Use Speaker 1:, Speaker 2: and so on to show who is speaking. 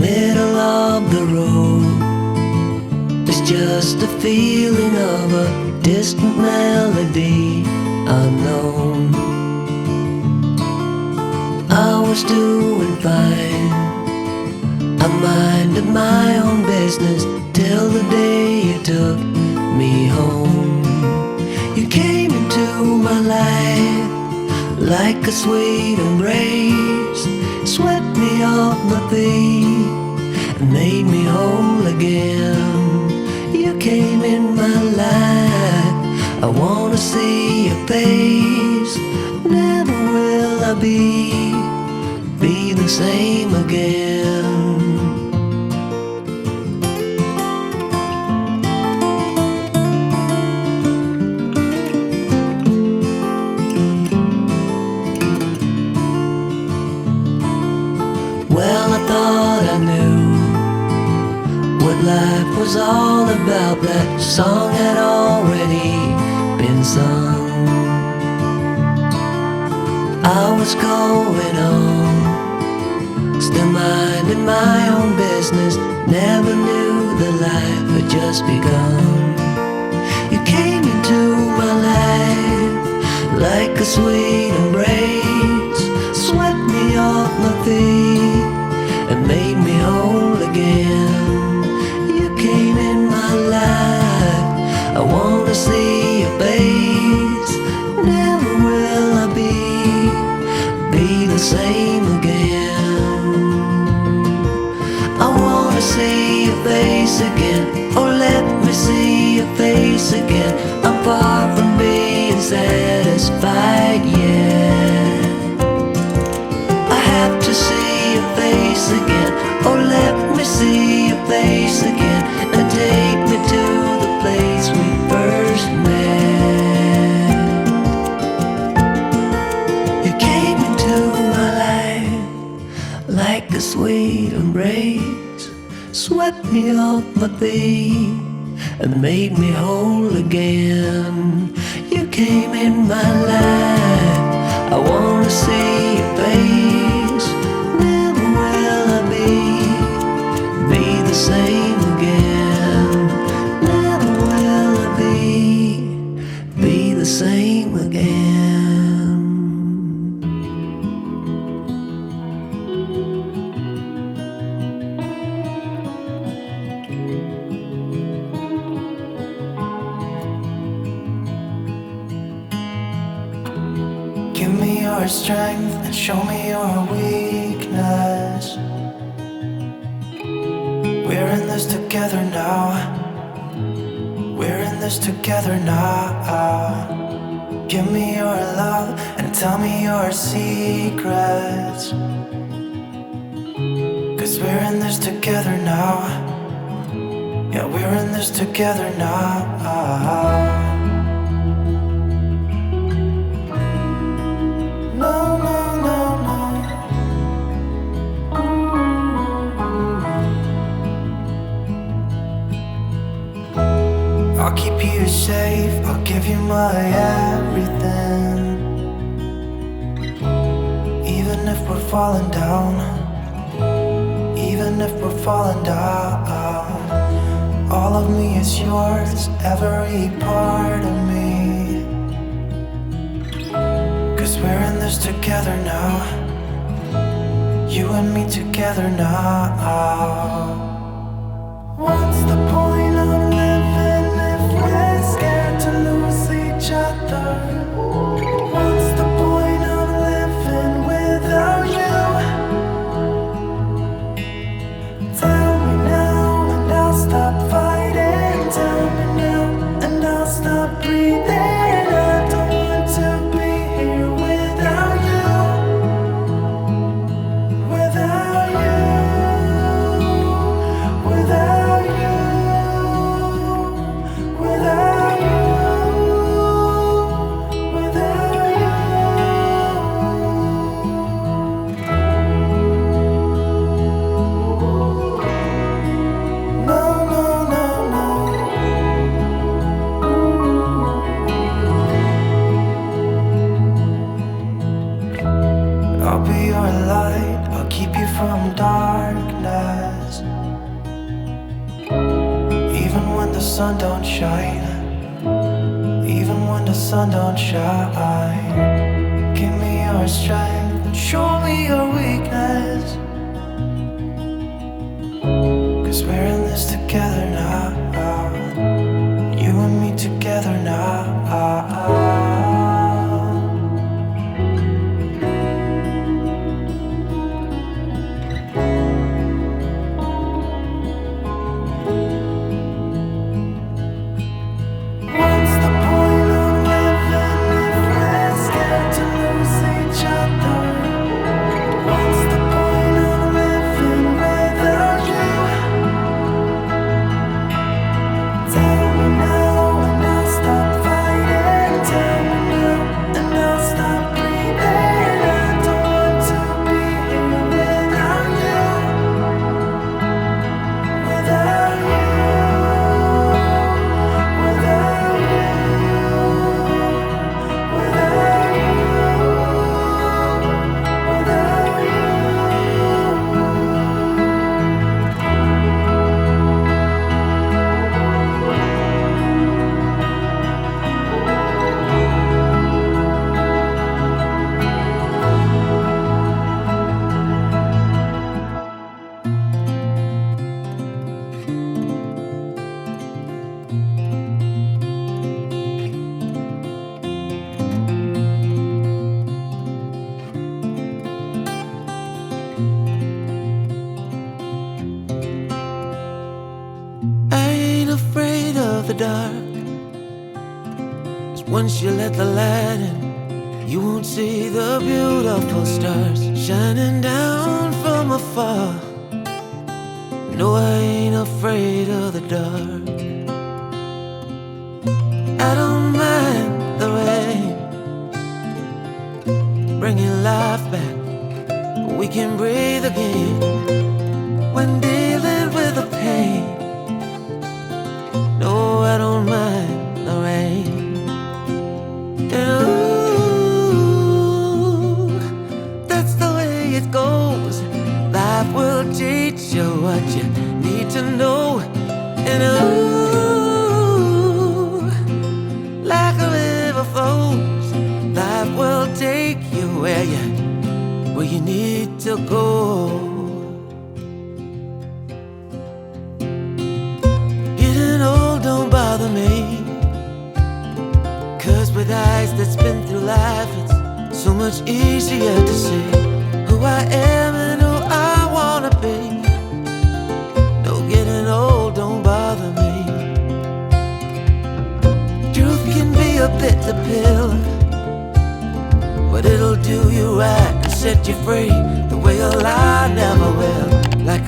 Speaker 1: middle of the road. It's just a feeling of a distant melody unknown. I was doing fine, I minded my own business till the day you took me home. You came into my life like a sweet embrace, swept me off my feet and made me whole again. You came in my life, I wanna see your face. Never will I be the same again. Well, I thought I knew what life was all about. That song had already been sung. I was going on, still minding my own business. Never knew the life had just begun. You came into my life like a sweet embrace, swept me off my feet and made me whole again. You came in my life, I wanna see your face. Never will I be the same again. I wanna see your face again. Oh, let me see your face again. I'm far from being satisfied yet. I have to see your face again. Oh, let me see your face again and take me to the place we first met. You came into my life like a sweet embrace, swept me off my feet and made me whole again. You came in my life, I wanna see your face. Never will I be the same again. Never will I be the same again.
Speaker 2: Give me your strength and show me your weakness. We're in this together now. We're in this together now. Give me your love and tell me your secrets. 'Cause we're in this together now. Yeah, we're in this together now. No, no, no, no. I'll keep you safe, I'll give you my everything. Even if we're falling down, even if we're falling down, all of me is yours, every part of me. 'Cause we're in this together now. You and me together now. What's the point of living if we're scared to lose each other? What's the point of living without you? Tell me now and I'll stop fighting. Tell me now and I'll stop breathing. I don't want to be here without you. Without you. Without you. sun don't shine, even when the sun don't shine. Give me your strength and show me your weakness, 'cause we're in this together now. You and me together now. What's the point of living if we're scared to lose each other? What's the point of living without you? Tell me now and I'll stop fighting. Tell me now and I'll stop breathing. I don't want to be here without you. Without you. Without you. Without you. Without you.
Speaker 1: I ain't afraid of the dark, 'cause once you let the light in, you won't see the beautiful stars shining down from afar. No, I ain't afraid of the dark. I don't mind the rain, bringing life back. We can breathe again when dealing with the pain. No, I don't mind the rain. And ooh, that's the way it goes. Life will teach you what you need to know. And ooh, like a river flows, life will take you where you need to go. Getting old don't bother me, 'cause with eyes that's been through life, it's so much easier to see who I am and who I wanna be. No, getting old don't bother me. Truth can be a bitter pill, but it'll do you right and set you free the way a lie never will. Like